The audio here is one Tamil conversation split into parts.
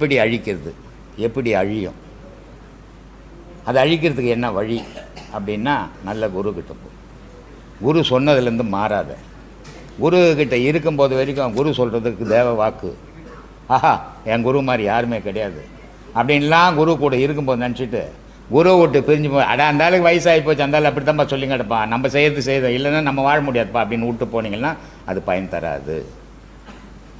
எப்படி அழிக்கிறது, எப்படி அழியும், அதை அழிக்கிறதுக்கு என்ன வழி அப்படின்னா நல்ல குருக்கிட்ட போ. குரு சொன்னதுலேருந்து மாறாத. குருக்கிட்ட இருக்கும்போது வரைக்கும் குரு சொல்கிறதுக்கு தேவ வாக்கு, ஆஹா என் குரு மாதிரி யாருமே கிடையாது அப்படின்லாம் குரு கூட இருக்கும்போது நினச்சிட்டு குரு விட்டு பிரிஞ்சு போய் அடா அந்த ஆளுக்கு வயசாகி போச்சு, அந்த ஆள் அப்படி தான்ப்பா சொல்லிங்கடப்பா, நம்ம செய்தோம் இல்லைன்னா நம்ம வாழ முடியாதுப்பா அப்படின்னு விட்டு போனீங்கன்னா அது பயன் தராது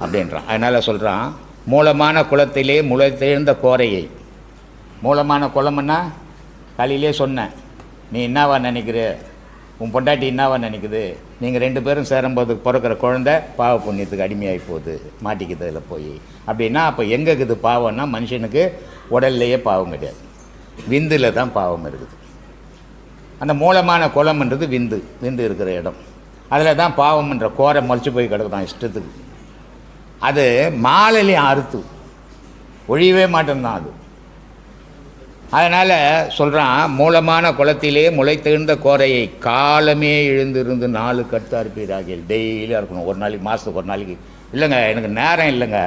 அப்படின்றான். அதனால் சொல்கிறான், மூலமான குளத்திலே முளைத்தெழுந்த கோரையை. மூலமான குளம்னா காலையிலே சொன்னேன், நீ என்னவா நினைக்கிற, உன் பொண்டாட்டி என்னவா நினைக்குது, நீங்கள் 2 பேரும் சேரும்போது பிறக்கிற குழந்தை பாவ புண்ணியத்துக்கு அடிமையாகி போகுது, மாட்டிக்குது அதில் போய் அப்படின்னா. அப்போ எங்கே இருக்குது பாவம்னா, மனுஷனுக்கு உடல்லையே பாவம் கிடையாது, விந்தில் தான் பாவம் இருக்குது. அந்த மூலமான குளம்ன்றது விந்து இருக்கிற இடம், அதில் தான் பாவம்ன்ற கோரை முளைச்சி போய் கிடக்குதான் இஷ்டத்துக்கு. அது மாலையிலையும் அறுத்து ஒழியவே மாட்டேன்தான் அது. அதனால் சொல்கிறான், மூலமான குளத்திலே முளைத்தெழுந்த கோரையை காலமே எழுந்திருந்து 4 கட்டு அறுப்பீராகில். டெய்லியும் இருக்கணும், ஒரு நாளைக்கு, மாதத்துக்கு ஒரு நாளைக்கு. இல்லைங்க எனக்கு நேரம் இல்லைங்க,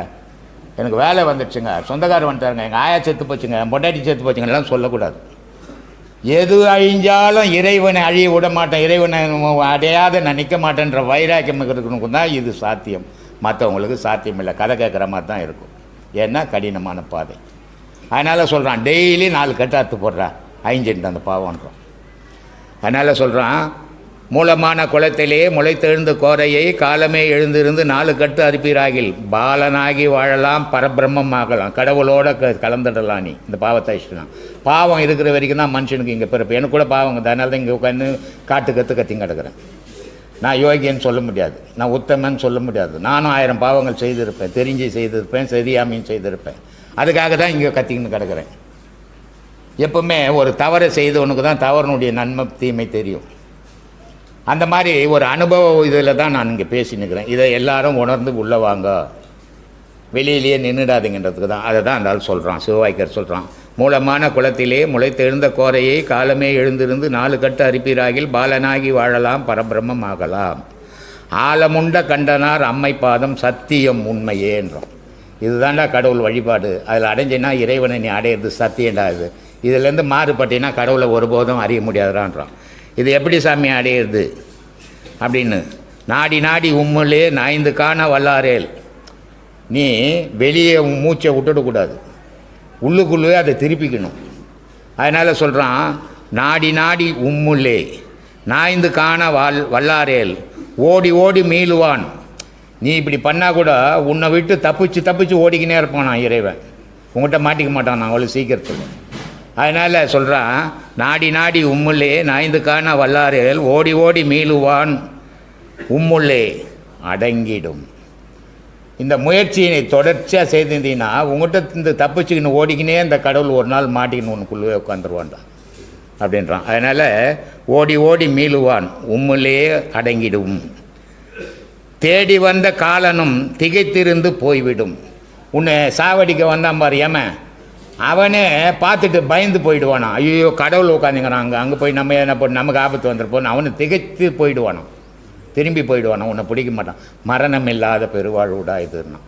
எனக்கு வேலை வந்துடுச்சுங்க, சொந்தக்காரர் வந்துட்டாருங்க, எங்கள் ஆயா செத்து போச்சுங்க, பொண்டாட்டி செத்து போச்சுங்க எல்லாம் சொல்லக்கூடாது. எது அழிஞ்சாலும் இறைவனை அழிய விட மாட்டேன், இறைவனை அடையாத நான் நிற்க மாட்டேன்ற வைராக்கியம் இருக்கணும் தான் இது சாத்தியம். மற்றவங்களுக்கு சாத்தியம் இல்லை, கதை கேட்குற மாதிரி தான் இருக்கும். ஏன்னா கடினமான பாதை. அதனால் சொல்கிறான், டெய்லி 4 கட்டு அறுத்து போடுறா, அழிஞ்சிட்டு அந்த பாவம்ன்றோம். அதனால் சொல்கிறான், மூலமான குளத்திலே முளைத்தெழுந்த கோரையை காலமே எழுந்திருந்து 4 கட்டு அறுப்பீராகில் பாலனாகி வாழலாம், பரபிரம்மம் ஆகலாம், கடவுளோட கலந்துடலாம். நீ இந்த பாவத்தை இஷ்டம். பாவம் இருக்கிற வரைக்கும் தான் மனுஷனுக்கு இங்கே பிறப்பு. எனக்கு கூட பாவங்க, அதனால தான் இங்கே உட்காந்து கத்தி கிடக்கிறேன். நான் யோகியன்னு சொல்ல முடியாது, நான் உத்தமன்னு சொல்ல முடியாது. நானும் 1000 பாவங்கள் செய்திருப்பேன், தெரிஞ்சு செய்திருப்பேன், தெரியாமையும் செய்திருப்பேன். அதுக்காக தான் இங்கே கத்திக்கின்னு கிடக்கிறேன். எப்பவுமே ஒரு தவறை செய்தவனுக்கு தான் தவறினுடைய நன்மை தீமை தெரியும். அந்த மாதிரி ஒரு அனுபவ இதில் தான் நான் இங்கே பேசினுக்கிறேன். இதை எல்லாரும் உணர்ந்து உள்ளே வாங்க, வெளியிலேயே நின்றுடாதீங்கன்றதுக்கு தான். அதை தான் அந்த ஆள் சொல்கிறான், சிவவாய்க்கர் சொல்கிறான், மூலமான குளத்திலே முளைத்தெழுந்த கோரையை காலமே எழுந்திருந்து 4 கட்டு அறுப்பீராகில் பாலனாகி வாழலாம், பரபிரம்மம் ஆகலாம். ஆலமுண்ட கண்டனார் அம்மை பாதம் சத்தியம் உண்மையேன்றோம். இதுதான்டா கடவுள் வழிபாடு. அதில் அடைஞ்சின்னா இறைவனை நீ அடையிறது சத்தியண்டா. இதிலேருந்து மாறுபட்டினா கடவுளை ஒருபோதும் அறிய முடியாதுறான்றான். இது எப்படி சாமி அடையிறது அப்படின்னு, நாடி நாடி உம்முலே நாய்ந்து காண வல்லாரேல். நீ வெளியே மூச்சை விட்டுடக்கூடாது, உள்ளுக்குள்ளே அதை திருப்பிக்கணும். அதனால் சொல்கிறான், நாடி நாடி உம்முலே நாய்ந்து காண வல்லாரேல் ஓடி ஓடி மீளுவான். நீ இப்படி பண்ணால் கூட உன்னை விட்டு தப்பிச்சு ஓடிக்கினே இருப்பான் நான் இறைவன், உங்கள்கிட்ட மாட்டிக்க மாட்டான் நான் அவ்வளோ சீக்கிரத்தில். அதனால் சொல்கிறான், நாடி நாடி உம்முள்ளே நாய்ந்து காண வல்லாரேல் ஓடி ஓடி மீளுவான் உம்முள்ளே அடங்கிடும். இந்த முயற்சியை தொடர்ச்சியாக செய்திருந்தீங்கன்னா உங்கள்கிட்ட இந்த தப்பிச்சுக்கின்னு ஓடிக்கினே இந்த கடவுள் ஒரு நாள் மாட்டிக்கின்னு உனக்குள்ளே உட்காந்துருவான்டா அப்படின்றான். அதனால் ஓடி ஓடி மீளுவான் உம்முள்ளே அடங்கிடும். தேடி வந்த காலனும் திகைத்திருந்து போய்விடும். உன்னை சாவடிக்க வந்தான் பாரு ஏமன், அவனே பார்த்துட்டு பயந்து போயிடுவானா, ஐயோ கடவுள் உட்காந்துங்கிறான் அங்கே போய் நம்ம என்ன போட்டு நமக்கு ஆபத்து வந்துருப்போன்னு அவனை திகைத்து போயிடுவானோ, திரும்பி போயிடுவானோ, உன்னை பிடிக்க மாட்டான். மரணம் இல்லாத பெருவாழ்வுடா இதுன்னா.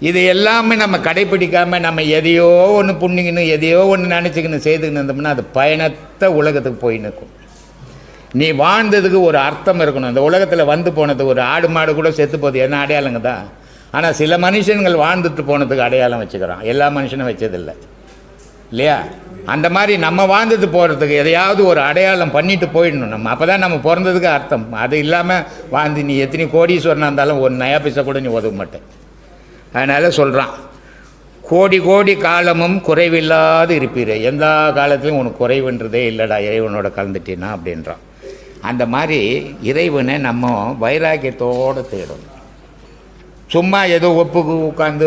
இது எல்லாமே நம்ம கடைப்பிடிக்காமல் நம்ம எதையோ ஒன்று புண்ணிக்கின்னு எதையோ ஒன்று நினச்சிக்கின்னு செய்துக்கின்னு இருந்தோம்னா அது பயணத்தை உலகத்துக்கு போய் நிற்கும். நீ வாழ்ந்ததுக்கு ஒரு அர்த்தம் இருக்கணும். இந்த உலகத்தில் வந்து போனது ஒரு ஆடு மாடு கூட செத்து போகுது, என்ன அடையாளங்க தான். ஆனால் சில மனுஷன்கள் வாழ்ந்துட்டு போனதுக்கு அடையாளம் வச்சுக்கிறான், எல்லா மனுஷனும் வச்சதில்லை இல்லையா? அந்த மாதிரி நம்ம வாழ்ந்துட்டு போகிறதுக்கு எதையாவது ஒரு அடையாளம் பண்ணிட்டு போயிடணும் நம்ம, அப்போ தான் நம்ம பிறந்ததுக்கு அர்த்தம். அது இல்லாமல் வாழ்ந்து நீ எத்தனை கோடீஸ்வரனாக இருந்தாலும் ஒரு நயா பைசா கூட நீ உதவ மாட்டேன். அதனால் சொல்கிறான், கோடி கோடி காலமும் குறைவில்லாது இருப்பீர், எந்த காலத்துலையும் உனக்கு குறைவுன்றதே இல்லைடா இறைவனோட கலந்துட்டேன்னா அப்படின்றான். அந்த மாதிரி இறைவனை நம்ம வைராக்கியத்தோடு தேடணும். சும்மா ஏதோ ஒப்புக்கு உட்காந்து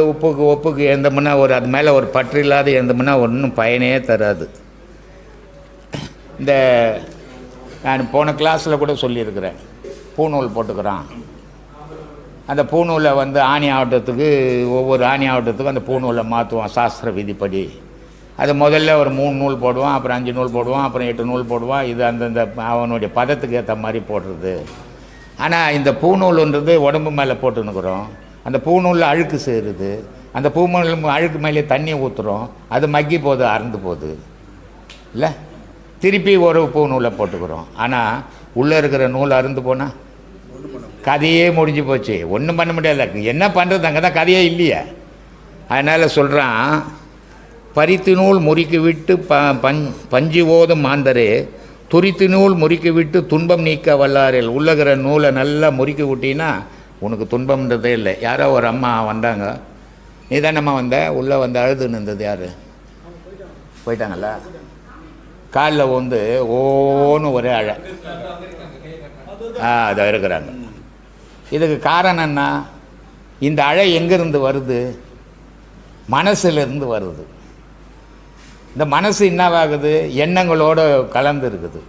ஒப்புக்கு எழுந்தோம்னா ஒரு அது மேலே ஒரு பற்று இல்லாத எழுந்தோம்னா ஒன்றும் பயனே தராது. இந்த நான் போன கிளாஸில் கூட சொல்லியிருக்கிறேன், பூநூல் போட்டுக்கிறான். அந்த பூநூலை ஆணி ஆவட்டத்துக்கு ஒவ்வொரு ஆணி ஆவட்டத்துக்கும் அந்த பூநூலை மாற்றுவான் சாஸ்திர விதிப்படி. அது முதல்ல ஒரு 3 நூல் போடுவான், அப்புறம் 5 நூல் போடுவான், அப்புறம் 8 நூல் போடுவான். இது அந்தந்த அவனுடைய பதத்துக்கு ஏற்ற மாதிரி போடுறது. ஆனால் இந்த பூநூல்ன்றது உடம்பு மேலே போட்டுன்னுக்குறோம், அந்த பூநூலில் அழுக்கு சேருது. அந்த பூ அழுக்கு மேலே தண்ணியை ஊற்றுறோம், அது மக்கி போகுது, அறந்து போகுது இல்லை. திருப்பி ஒரு பூ நூலை போட்டுக்கிறோம். ஆனால் உள்ளே இருக்கிற நூல் அருந்து போனால் கதையே முடிஞ்சு போச்சு, ஒன்றும் பண்ண முடியாது. என்ன பண்ணுறது, அங்கே தான் கதையே இல்லையே. அதனால் சொல்கிறான், பரித்து நூல் முறிக்கு விட்டு பஞ்சு ஓதும் மாந்தரே துரித்து நூல் முறிக்கு விட்டு துன்பம் நீக்க வல்லாரில். உள்ளகிற நூலை நல்லா முறுக்கி விட்டின்னா உனக்கு துன்பம்ன்றதே இல்லை. யாரோ ஒரு அம்மா வந்தாங்க, நீ தானம்மா வந்த, உள்ளே வந்து அழுதுன்னு இருந்தது யார்? போயிட்டாங்களா? காலில் வந்து ஓன்னு ஒரே அழ. அதை இருக்கிறாங்க. இதுக்கு காரணம் என்ன? இந்த அழை எங்கேருந்து வருது? மனசுலேருந்து வருது. இந்த மனசு என்னவாகுது? எண்ணங்களோடு கலந்து இருக்குது.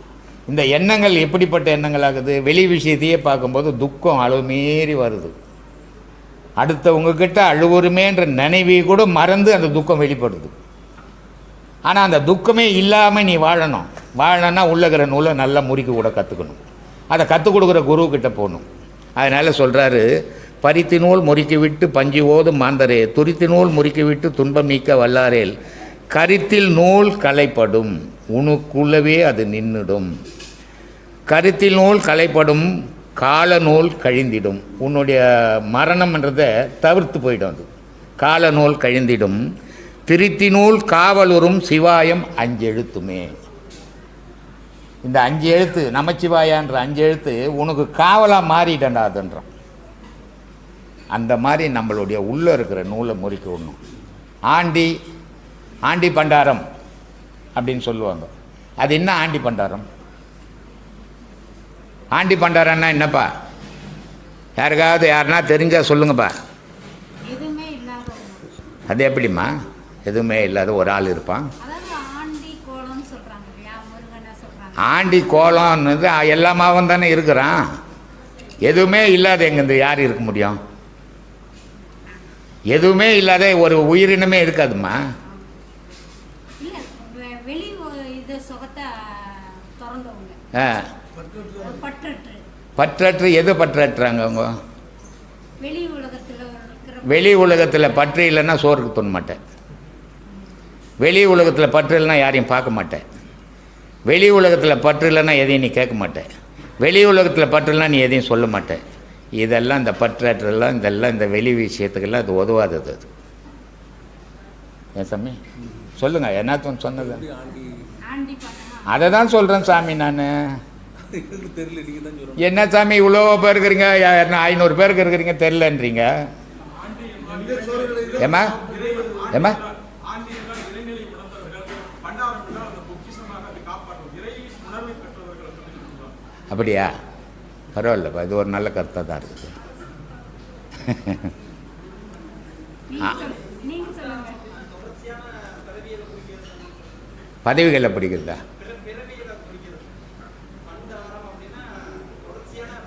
இந்த எண்ணங்கள் எப்படிப்பட்ட எண்ணங்கள் ஆகுது? வெளி விஷயத்தையே பார்க்கும்போது துக்கம் அளவு மீறி வருது. அடுத்தவங்கக்கிட்ட அழுவுருமேன்ற நினைவை கூட மறந்து அந்த துக்கம் வெளிப்படுது. ஆனால் அந்த துக்கமே இல்லாமல் நீ வாழணும். வாழணும்னா உள்ளகிற நூலை நல்லா முறுக்கி கூட கற்றுக்கணும். அதை கற்றுக் கொடுக்குற குருக்கிட்ட போகணும். அதனால் சொல்கிறாரு, பரித்து நூல் முறுக்கி விட்டு பஞ்சு ஓதும் மாந்தரே துரித்து நூல் முறுக்கி விட்டு துன்பம் நீக்க வல்லாரேல் கருத்தில் நூல் களைப்படும் உனக்குள்ளவே அது நின்றுடும். கருத்தில் நூல் களைப்படும் கால நூல் கழிந்திடும். உன்னுடைய மரணம்ன்றதை தவிர்த்து போயிடும். அது கால நூல் கழிந்திடும். திருத்தி நூல் காவலுறும் சிவாயம் 5 எழுத்துமே. இந்த 5 எழுத்து நமச்சிவாயான்ற 5 எழுத்து உனக்கு காவலாக மாறிட்டண்டா அதுன்றான். அந்த மாதிரி நம்மளுடைய உள்ளே இருக்கிற நூலை முறுக்கி விடணும். ஆண்டி பண்டாரம் அப்படின்னு சொல்லுவாங்க. அது என்ன ஆண்டி பண்டாரம்? ஆண்டி பண்டாரம்னா என்னப்பா? யாருன்னா தெரிஞ்சால் சொல்லுங்கப்பா. அது எப்படிம்மா? எதுவுமே இல்லாத ஒரு ஆள் இருப்பான். ஆண்டி கோலம்னு எல்லா மாவும் தானே இருக்கிறான். எதுவுமே இல்லாத எங்கேருந்து யார் இருக்க முடியும்? எதுவுமே இல்லாத ஒரு உயிரினமே இருக்காதுமா. பற்றற்று எது பற்றற்றாங்க அவங்க? வெளி உலகத்தில் பற்று இல்லைன்னா சோறுக்கு தோண மாட்டேன். வெளி உலகத்தில் பற்று இல்லைன்னா யாரையும் பார்க்க மாட்டேன். வெளி உலகத்தில் பற்று இல்லைன்னா எதையும் நீ கேட்க மாட்டேன். வெளி உலகத்தில் பற்று இல்லைன்னா நீ எதையும் சொல்ல மாட்டேன். இதெல்லாம் இந்த பற்றற்றெல்லாம் இதெல்லாம் இந்த வெளி விஷயத்துக்கெல்லாம் அது உதவாதது. அது ஏன் சாமி சொல்லுங்கள், என்ன சொன்னது? அதை தான் சொல்கிறேன் சாமி. நான் என்ன சாமி இவ்வளோ பேர் இருக்கிறீங்க, 500 பேருக்கு இருக்கிறீங்க, தெரிலன்றீங்க. ஏம்மா ஏம்மா அப்படியா? பரவாயில்லப்பா, இது ஒரு நல்ல கருத்தாக தான் இருக்குது. பதவிகளை பிடிக்கிறதா?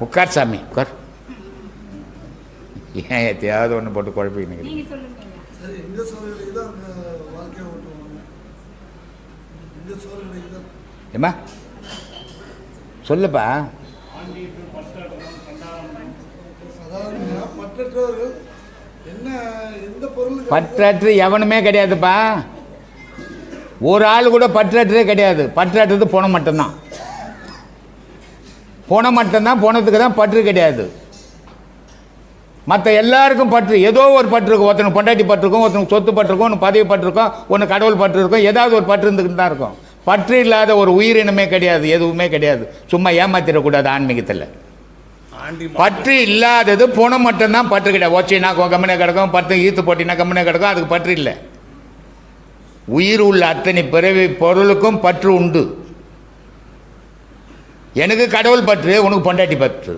உட்கார் சாமி உட்கார். ஏன் எத்தையாவது ஒன்று போட்டு குழப்பிக்கிட்டு? ஏம்மா சொல்லுப்பா. பற்றற்று எவனுமே கிடையாதுப்பா. ஒரு ஆள் கூட பற்றற்றே கிடையாது. பற்றற்றது பணம் மட்டும்தான். பணம் மட்டும்தான். பணத்துக்கு தான் பற்று கிடையாது. மற்ற எல்லாருக்கும் பற்று, ஏதோ ஒரு பற்று இருக்கும். ஒருத்தனுக்கு பொண்டாட்டி பற்று இருக்கும், ஒருத்தனுக்கு சொத்து பற்று இருக்கும், ஒன்று பதவி பற்று இருக்கும், ஒன்று கடவுள் பற்று இருக்கும். ஏதாவது ஒரு பற்று இருந்துக்கிட்டு தான் இருக்கும். பற்று இல்லாத ஒரு உயிரினமே கிடையாது, எதுவுமே கிடையாது. சும்மா ஏமாத்திடக்கூடாது ஆன்மீகத்தில். பற்று இல்லாதது பணம் மட்டும்தான். பற்று கிடையாது. ஒச்சினா கம்முனே கிடக்கும், பற்று ஈர்த்து போட்டினா கம்முனே கிடக்கும், அதுக்கு பற்று இல்லை. உயிர் உள்ள அத்தனை பிறவி பொருளுக்கும் பற்று உண்டு. எனக்கு கடவுள் பற்று, உனக்கு பொண்டாட்டி பற்று,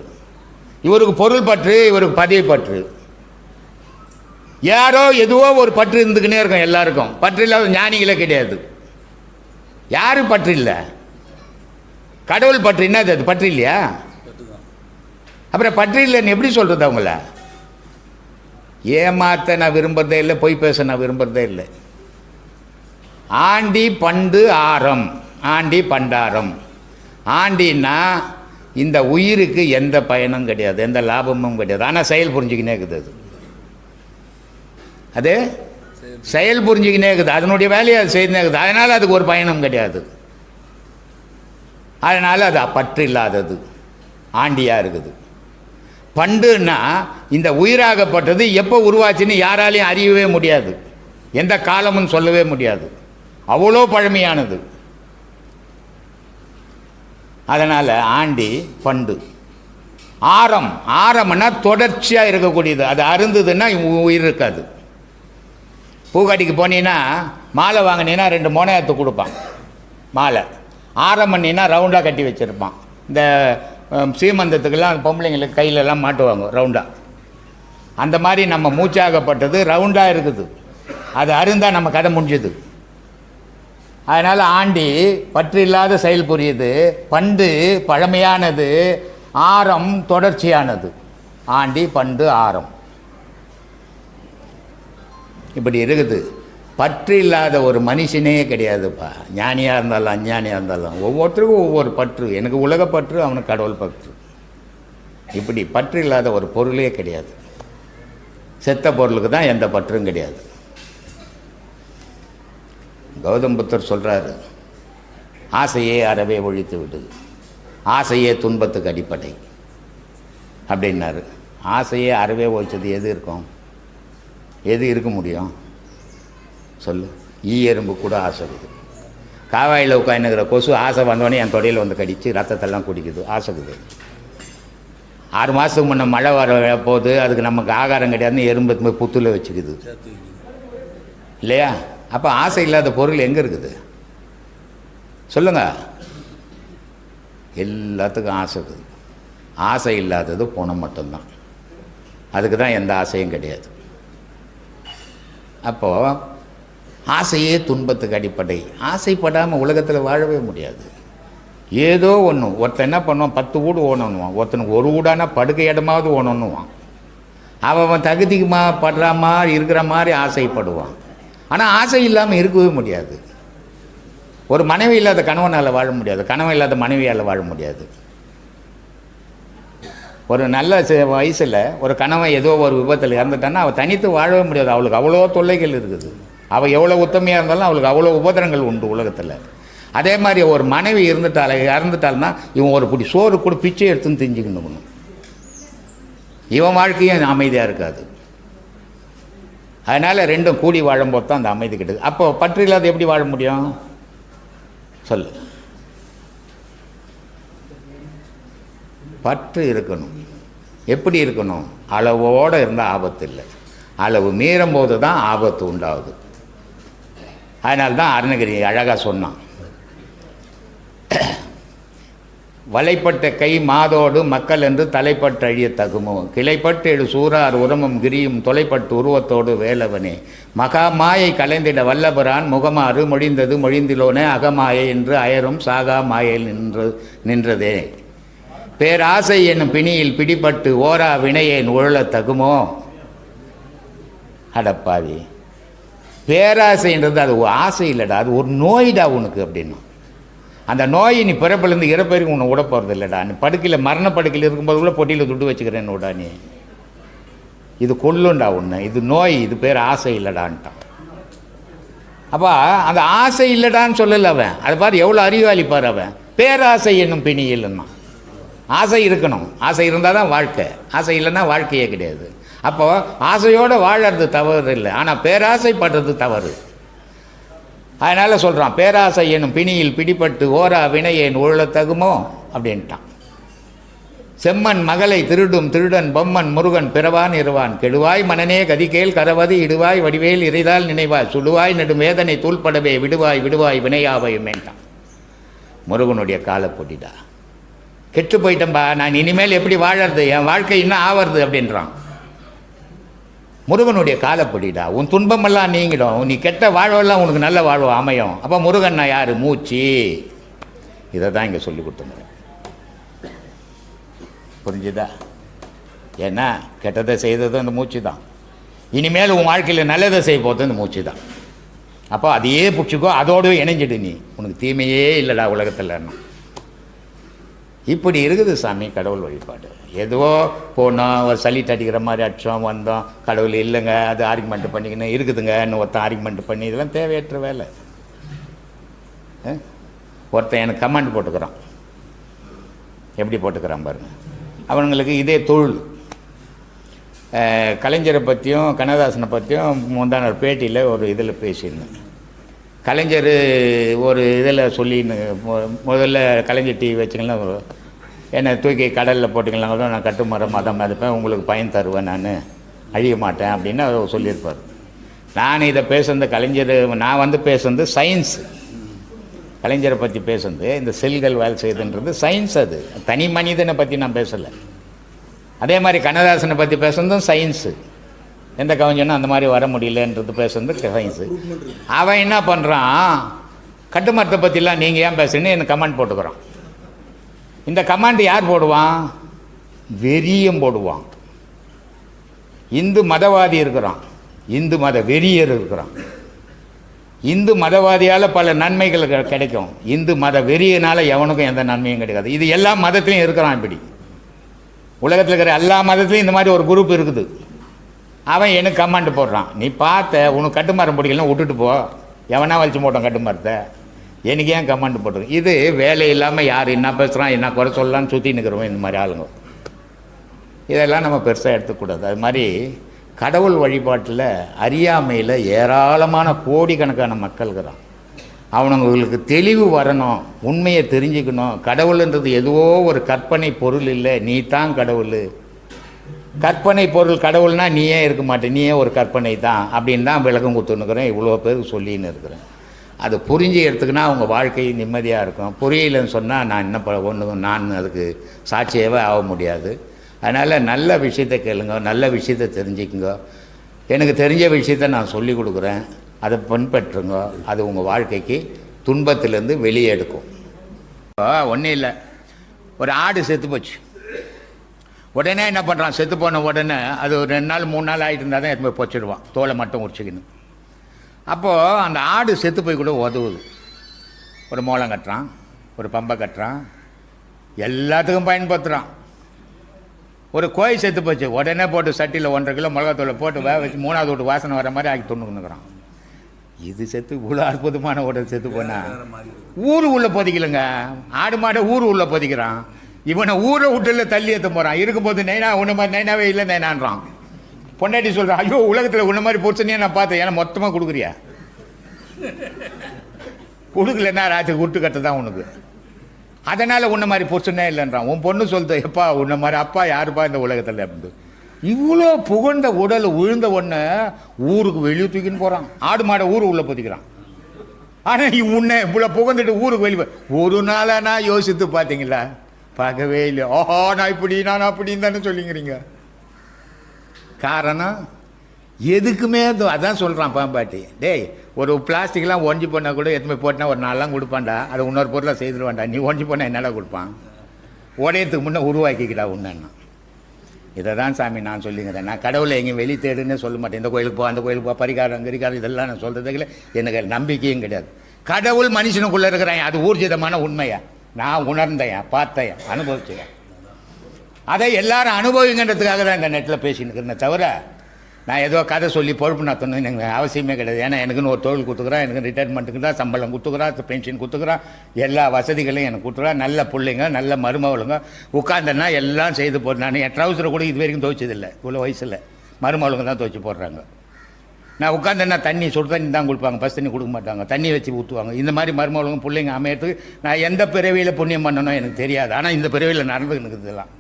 இவருக்கு பொருள் பற்று, இவருக்கு பதவி பற்று. யாரோ எதுவோ ஒரு பற்று இருந்துக்கினே இருக்கும் எல்லாருக்கும். பற்று இல்லாத ஞானிகளே கிடையாது. யாரும் பற்று இல்லை. கடவுள் பற்று என்னது? அது பற்று இல்லையா? அப்புறம் பற்று இல்லைன்னு எப்படி சொல்கிறது? அவங்கள ஏமாத்த நான் விரும்புறதே இல்லை, பொய் பேச நான் விரும்புறதே இல்லை. ஆண்டி பண்டு ஆரம், ஆண்டி பண்டாரம். ஆண்டின்னா இந்த உயிருக்கு எந்த பயனும் கிடையாது, எந்த லாபமும் கிடையாது. ஆனால் செயல் புரிஞ்சுக்கினே இருக்குது. அது செயல் புரிஞ்சுக்கினே இருக்குது, அதனுடைய வேலையை அது செய்துனே இருக்குது. அதனால் அதுக்கு ஒரு பயணம் கிடையாது. அதனால் அது பற்று இல்லாதது, ஆண்டியாக இருக்குது. பண்டுன்னா இந்த உயிராகப்பட்டது எப்போ உருவாச்சுன்னு யாராலையும் அறியவே முடியாது, எந்த காலமும் சொல்லவே முடியாது, அவ்வளோ பழமையானது. அதனால் ஆண்டி பண்டு. ஆரம், ஆரம்னா தொடர்ச்சியாக இருக்கக்கூடியது. அது அருந்ததுன்னா உயிர் இருக்காது. பூக்காட்டிக்கு போனீங்கன்னா மாலை வாங்கினீங்கன்னா 2 மோனையத்தை கொடுப்பான் மாலை. ஆரம் பண்ணினா ரவுண்டாக கட்டி வச்சுருப்பான். இந்த சீமந்தத்துக்கெல்லாம் பொம்பளைங்களுக்கு கையிலெல்லாம் மாட்டுவாங்க ரவுண்டாக. அந்த மாதிரி நம்ம மூச்சாகப்பட்டது ரவுண்டாக இருக்குது. அது அருந்தால் நம்ம கதை முடிஞ்சுது. அதனால் ஆண்டி பற்று இல்லாத செயல் புரியுது, பண்டு பழமையானது, ஆரம் தொடர்ச்சியானது. ஆண்டி பண்டு ஆரம் இப்படி இருக்குது. பற்று இல்லாத ஒரு மனுஷனே கிடையாதுப்பா. ஞானியாக இருந்தாலும் அஞ்ஞானியாக இருந்தாலும் ஒவ்வொருத்தருக்கும் ஒவ்வொரு பற்று. எனக்கு உலகப்பற்று, அவனுக்கு கடவுள் பற்று. இப்படி பற்று இல்லாத ஒரு பொருளே கிடையாது. செத்த பொருளுக்கு தான் எந்த பற்றும் கிடையாது. கௌதம் புத்தர் சொல்கிறாரு, ஆசையே அறவே ஒழித்து விடுது, ஆசையே துன்பத்துக்கு அடிப்படை அப்படின்னாரு. ஆசையே அறவே ஒழிச்சது எது இருக்கும்? எது இருக்க முடியும் சொல்லு? எறும்பு கூட ஆசை இருக்குது. காவாயில் உட்காந்துக்கிற கொசு ஆசை வந்தோடனே என் தொடையில் வந்து கடித்து ரத்தத்தெல்லாம் குடிக்குது, ஆசைக்குது. 6 மாதத்துக்கு முன்னே மழை வர போது அதுக்கு நமக்கு ஆகாரம் கிடையாதுன்னு எறும்பு புத்துல வச்சுக்குது இல்லையா? அப்போ ஆசை இல்லாத பொருள் எங்கே இருக்குது சொல்லுங்க? எல்லாத்துக்கும் ஆசை இருக்குது. ஆசை இல்லாதது பணம் மட்டும்தான். அதுக்கு தான் எந்த ஆசையும் கிடையாது. அப்போது ஆசையே துன்பத்துக்கு அடிப்படை. ஆசைப்படாமல் உலகத்தில் வாழவே முடியாது. ஏதோ ஒன்று ஒருத்தன் என்ன பண்ணுவான், 10 வீடு ஓணணுவான். ஒருத்தனுக்கு ஒரு வீடானா படுக்கை இடமாவது ஓணணுவான். அவன் தகுதிக்கு படுற மாதிரி இருக்கிற மாதிரி ஆசைப்படுவான். ஆனால் ஆசை இல்லாமல் இருக்கவே முடியாது. ஒரு மனைவி இல்லாத கணவனால் வாழ முடியாது, கணவன் இல்லாத மனைவியால் வாழ முடியாது. ஒரு நல்ல வயசில் ஒரு கணவன் ஏதோ ஒரு விபத்தில் இறந்துட்டான்னா அவள் தனித்து வாழவே முடியாது. அவளுக்கு அவ்வளோ தொல்லைகள் இருக்குது. அவள் எவ்வளோ உத்தமையாக இருந்தாலும் அவளுக்கு அவ்வளோ உபத்திரங்கள் உண்டு உலகத்தில். அதே மாதிரி ஒரு மனைவி இறந்துட்டாள்னா இவன் ஒரு பிடி சோறு கூட பிச்சை எடுத்துன்னு தெரிஞ்சுக்கணும். இவன் வாழ்க்கையும் அமைதியாக இருக்காது. அதனால் ரெண்டும் கூடி வாழும்போது தான் அந்த அமைதி கிடையாது. அப்போ பற்று இல்லாத எப்படி வாழ முடியும் சொல்லு? பற்று இருக்கணும். எப்படி இருக்கணும்? அளவோடு இருந்தால் ஆபத்து இல்லை, அளவு மீறும் போது தான் ஆபத்து உண்டாகுது. அதனால்தான் அருணகிரி அழகாக சொன்னான், வலைப்பட்ட கை மாதோடு மக்கள் என்று தலைப்பட்டு அழிய தகுமோ, கிளைப்பட்டு எழு சூறார் உரமும் கிரியும் தொலைப்பட்டு உருவத்தோடு வேலவனே, மகாமாயை கலைந்திட வல்லபுரான் முகமாறு மொழிந்தது மொழிந்திலோனே அகமாயை என்று அயரும் சாகா மாயில் நின்றதே, பேராசை என்னும் பிணியில் பிடிபட்டு ஓரா வினையேன் உழல தகுமோ. அடப்பாவி, பேராசைன்றது அது ஆசை இல்லைடா, அது ஒரு நோய்டா உனக்கு அப்படின்னா. அந்த நோய் நீ பிறப்பிலேருந்து இறப்பேருக்கு உன்னை விட போகிறது இல்லைடா. நீ படுக்கையில் மரண படுக்கையில் இருக்கும்போது கூட பொட்டியில் துட்டு வச்சுக்கிறேன்னு விடா. நீ இது கொல்லுண்டா உன்னை, இது நோய், இது பேர் ஆசை இல்லைடான்ட்டான். அப்போ அந்த ஆசை இல்லைடான்னு சொல்லலை அவன். அதை பாரு எவ்வளோ அறிவாளிப்பார் அவன். பேராசை என்னும் பிணியில்னா ஆசை இருக்கணும். ஆசை இருந்தால் தான் வாழ்க்கை, ஆசை இல்லைன்னா வாழ்க்கையே கிடையாது. அப்போது ஆசையோடு வாழறது தவறு இல்லை, ஆனால் பேராசைப்படுறது தவறு. அதனால் சொல்கிறான், பேராசை எனும் பிணியில் பிடிபட்டு ஓரா வினையேன் உழல தகுமோ அப்படின்ட்டான். செம்மன் மகளை திருடும் திருடன் பொம்மன் முருகன் பிறவான் இருவான், கெடுவாய் மனநே கதிகேல் கரவது இடுவாய் வடிவேல் இறைதால் நினைவாய், சுடுவாய் நெடும் வேதனை தூள்படவே விடுவாய் விடுவாய் வினையாவையுமேன்ட்டான். முருகனுடைய காலை போட்டிடா, கெட்டு போயிட்டம்பா, நான் இனிமேல் எப்படி வாழறது, என் வாழ்க்கை இன்னும் ஆவறது அப்படின்றான். முருகனுடைய காலப்படிடா, உன் துன்பமெல்லாம் நீங்கிடும், நீ கெட்ட வாழ்வெல்லாம் உனக்கு நல்ல வாழ்வு அமையும். அப்போ முருகன் நான் யார்? மூச்சு. இதை தான் இங்கே சொல்லி கொடுத்துங்க, புரிஞ்சுதா? ஏன்னா கெட்டதை செய்தது அந்த மூச்சு தான். இனிமேல் உன் வாழ்க்கையில் நல்லதை செய்ய போகிறது அந்த மூச்சு தான். அப்போ அதையே பிடிச்சிக்கோ, அதோடு இணைஞ்சிடு. நீ உனக்கு தீமையே இல்லைடா உலகத்தில். இப்படி இருக்குது சாமி கடவுள் வழிபாடு. ஏதோ போனோம், ஒரு சலிட்டு அடிக்கிற மாதிரி அடித்தோம், வந்தோம், கடவுள் இல்லைங்க, அது ஆர்குமெண்ட் பண்ணிக்கணும், இருக்குதுங்க இன்னும் ஒருத்தன் ஆர்குமெண்ட் பண்ணி, இதெல்லாம் தேவையற்ற வேலை. ஒருத்தன் எனக்கு கமெண்ட் போட்டுக்கிறான், எப்படி போட்டுக்கிறான் பாருங்க. அவங்களுக்கு இதே தொழில். கலைஞரை பற்றியும் கண்ணதாசனை பற்றியும் முந்தான ஒரு பேட்டியில் ஒரு இதில் பேசியிருந்தேன். கலைஞர் ஒரு இதில் சொல்லின்னு, முதல்ல கலைஞர் டிவி வச்சுக்கலாம், என்னை தூக்கி கடலில் போட்டிங்கன்னா கூட நான் கட்டுமரம் மதம் மதிப்பேன், உங்களுக்கு பயன் தருவேன், நான் அழிய மாட்டேன் அப்படின்னு அவர் சொல்லியிருப்பார். நான் இதை பேசுனது கலைஞர், நான் வந்து பேசுனது சயின்ஸ். கலைஞரை பற்றி பேசுனது இந்த செல்கள் வேலை செய்யுதுன்றது சயின்ஸ். அது தனி மனிதனை பற்றி நான் பேசலை. அதே மாதிரி கண்ணதாசனை பற்றி பேசுனதும் சயின்ஸு. எந்த கவிஞனும் அந்த மாதிரி வர முடியலன்றது பேசுறது சயின்ஸு. அவன் என்ன பண்ணுறான், கட்டுமரத்தை பற்றிலாம் நீங்கள் ஏன் பேசுறீன்னு எனக்கு கமெண்ட் போட்டுக்கிறான். இந்த கமெண்ட் யார் போடுவான்? வெறியம் போடுவான். இந்து மதவாதி இருக்கிறான், இந்து மத வெறியர் இருக்கிறான். இந்து மதவாதியால் பல நன்மைகள் கிடைக்கும், இந்து மத வெறியினால் எவனுக்கும் எந்த நன்மையும் கிடைக்காது. இது எல்லா மதத்துலையும் இருக்கிறான். இப்படி உலகத்தில் இருக்கிற எல்லா மதத்துலையும் இந்த மாதிரி ஒரு குரூப் இருக்குது. அவன் எனக்கு கமெண்ட் போடுறான், நீ பார்த்த உனக்கு கட்டுமரம் பிடிக்கலாம் விட்டுட்டு போ, எவனா வலிச்சு போட்டோம் கட்டுமரத்தை, எனக்கு ஏன் கமெண்ட் போட்டுரு. இது வேலை இல்லாமல் யார் என்ன பேசுகிறான் என்ன குறை சொல்லலான்னு சுற்றி நிற்கிறோம் இந்த மாதிரி ஆளுங்க. இதெல்லாம் நம்ம பெருசாக எடுத்துக்கூடாது. அது மாதிரி கடவுள் வழிபாட்டில் அறியாமையில் ஏராளமான கோடிக்கணக்கான மக்கள் இருக்கிறான். அவனுங்களுக்கு தெளிவு வரணும், உண்மையை தெரிஞ்சுக்கணும். கடவுள்ன்றது எதுவோ ஒரு கற்பனை பொருள் இல்லை, நீ தான் கடவுள். கற்பனை பொருள் கடவுள்னால் நீயே இருக்க மாட்டேன், நீயே ஒரு கற்பனை தான் அப்படின்னு தான் விளக்கம் கொடுத்துன்னுக்கிறேன். இவ்வளோ பேருக்கு சொல்லின்னு இருக்கிறேன். அது புரிஞ்சு எடுத்துக்கினா அவங்க வாழ்க்கை நிம்மதியாக இருக்கும். புரியலன்னு சொன்னால் நான் என்ன நான் அதுக்கு சாட்சியாகவே ஆக முடியாது. அதனால் நல்ல விஷயத்தை கேளுங்க, நல்ல விஷயத்தை தெரிஞ்சுக்குங்க. எனக்கு தெரிஞ்ச விஷயத்தை நான் சொல்லி கொடுக்குறேன், அதை பின்பற்றுங்க. அது உங்கள் வாழ்க்கைக்கு துன்பத்திலேருந்து வெளியே எடுக்கும். ஒன்றும் இல்லை, ஒரு ஆடு செத்து போச்சு. உடனே என்ன பண்ணுறான், செத்து போன உடனே அது ஒரு 2 நாள் 3 நாள் ஆகிட்டு இருந்தால் தான் எடுத்து போய் பொச்சிடுவான், தோலை மட்டும் உரிச்சிக்கணும். அப்போது அந்த ஆடு செத்து போய் கூட உதவுது. ஒரு மோளம் கட்டுறான், ஒரு பம்பை கட்டுறான், எல்லாத்துக்கும் பயன்படுத்துகிறான். ஒரு கோழி செத்து போச்சு, உடனே போட்டு சட்டியில் 1.5 கிலோ மிளகாத்தூளை போட்டு வேக வச்சு 3வது வீட்டு வாசனை வர மாதிரி ஆக்கி தொண்ணுக்குறான். இது செத்து இவ்வளோ அற்புதமான உடல் செத்து போனால் ஊர் உள்ளே பொதிக்கலைங்க. ஆடு மாடை ஊர் உள்ளே பொதிக்கிறான். இவனை ஊரை விட்டுல தள்ளி ஏற்ற போகிறான். இருக்கும்போது நைனா உன்ன மாதிரி நைனாவே இல்லை நைனான்றான். பொண்டாட்டி சொல்கிறான், ஐயோ உலகத்தில் உன்ன மாதிரி பொறுத்தனையே நான் பார்த்தேன், ஏன்னா மொத்தமாக கொடுக்குறியா? கொடுக்கலன்னா ராத்திரி விட்டு கட்ட தான் உனக்கு, அதனால் உன்ன மாதிரி பொறுத்தனே இல்லைன்றான். உன் பொண்ணு சொல்லுது, எப்பா உன்ன மாதிரி அப்பா யாருப்பா இந்த உலகத்தில் அப்படின்னு. இவ்வளோ புகழ்ந்த உடல் விழுந்த ஒன்று ஊருக்கு வெளியே தூக்கின்னு போகிறான். ஆடு மாடை ஊர் உள்ளே பொதிக்கிறான். ஆனால் உன்னை இவ்வளோ புகழ்ந்துட்டு ஊருக்கு வெளியே ஒரு நாளானா யோசித்து பார்த்தீங்களா? பார்க்கவே இல்லை. ஓஹோ நான் இப்படி நான் அப்படின்னு தானே சொல்லிங்கிறீங்க. காரணம் எதுக்குமே அதான் சொல்கிறான் பாம்பாட்டி. டேய் ஒரு பிளாஸ்டிக்லாம் ஒஞ்சி போனால் கூட எத்தனை போட்டால் ஒரு நாளெலாம் கொடுப்பான்டா, அதை இன்னொரு பொருளாக செய்துருவான்டா. நீ ஒஞ்சி போனால் என்னடா கொடுப்பான்? உடையத்துக்கு முன்னே உருவாக்கிக்கிட்டா உன்னன்னா. இதை தான் சாமி நான் சொல்லிங்கிறேன். நான் கடவுளை எங்கேயும் வெளியே தேடுன்னு சொல்ல மாட்டேன். இந்த கோயிலுக்கு போ அந்த கோயிலுக்கு போ பரிகாரம் கிரிகாரம் இதெல்லாம் நான் சொல்கிறதுக்குள்ள எனக்கு நம்பிக்கையும் கிடையாது. கடவுள் மனுஷனுக்குள்ளே இருக்கிறேன், அது ஊர்ஜிதமான உண்மையா நான் உணர்ந்தேன், பார்த்தேன், அனுபவிச்சேன். அதை எல்லாரும் அனுபவிங்கன்றதுக்காக தான் இந்த நெட்டில் பேசின்னு இருக்கிறேன். தவிர நான் ஏதோ கதை சொல்லி பொறுப்பு நடத்தணும் எனக்கு அவசியமே கிடையாது. ஏன்னா எனக்குன்னு ஒரு தொழில் கொடுத்துக்குறான், எனக்கு ரிட்டைர்மெண்ட்டுக்கு தான் சம்பளம் கொடுத்துக்குறான், பென்ஷன் கொடுத்துக்குறான், எல்லா வசதிகளையும் எனக்கு கொடுத்துக்குறான். நல்ல பிள்ளைங்க நல்ல மருமகளுங்க உட்காந்தன்னா எல்லாம் செய்து போடுறேன். நான் என் ட்ரௌசரை கூட இது வரைக்கும் துவைச்சதில்லை. இவ்வளோ வயசில் மருமகளுங்க தான் துவைச்சி போடுறாங்க. நான் உட்காந்தேன்னா தண்ணி சுடு தண்ணி தான் கொடுப்பாங்க, பஸ் தண்ணி கொடுக்க மாட்டாங்க, தண்ணி வச்சு ஊற்றுவாங்க. இந்த மாதிரி மருமகளுங்க பிள்ளைங்க அமையறதுக்கு நான் எந்த பிறவியில் புண்ணியம் பண்ணணும் எனக்கு தெரியாது. ஆனால் இந்த பிறவியில் நடந்துக்குதுலாம்.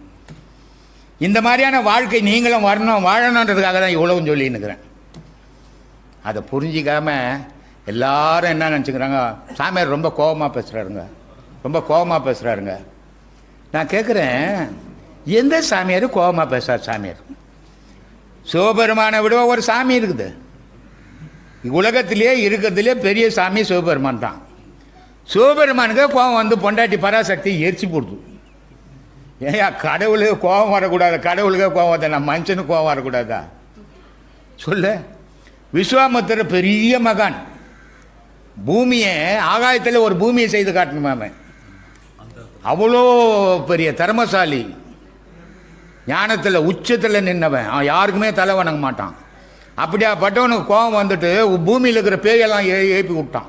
இந்த மாதிரியான வாழ்க்கை நீங்களும் வரணும் வாழணுன்றதுக்காக தான் இவ்வளவும் சொல்லின்னுக்கிறேன். அதை புரிஞ்சிக்காமல் எல்லாரும் என்ன நினச்சிக்கிறாங்க, சாமியார் ரொம்ப கோபமாக பேசுகிறாருங்க, ரொம்ப கோபமாக பேசுகிறாருங்க. நான் கேட்குறேன், எந்த சாமியார் கோபமாக பேசுகிறார்? சாமியார் சிவபெருமானை விட ஒரு சாமி இருக்குது. உலகத்திலே இருக்கிறதுலே பெரிய சாமி சிவபெருமான் தான். சிவபெருமானுக்கு கோபம் வந்து பொண்டாட்டி பராசக்தி எரிச்சு போடுது. ஏயா கடவுளுக்கு கோபம் வரக்கூடாது? கடவுளுக்கே கோபம் வந்தா நான் மனுஷனுக்கு கோபம் வரக்கூடாதா? சொல்லு. விஸ்வாமித்திர பெரிய மகான், பூமியை ஆகாயத்தில் ஒரு பூமியை செய்து காட்டணுமாமே. அவ்வளோ பெரிய திறமசாலி, ஞானத்தில் உச்சத்தில் நின்னவன், யாருக்குமே தலை வணங்க மாட்டான். அப்படியா பட்டவனுக்கு கோபம் வந்துட்டு பூமியில் இருக்கிற பேயெல்லாம் ஏப்பி விட்டான்.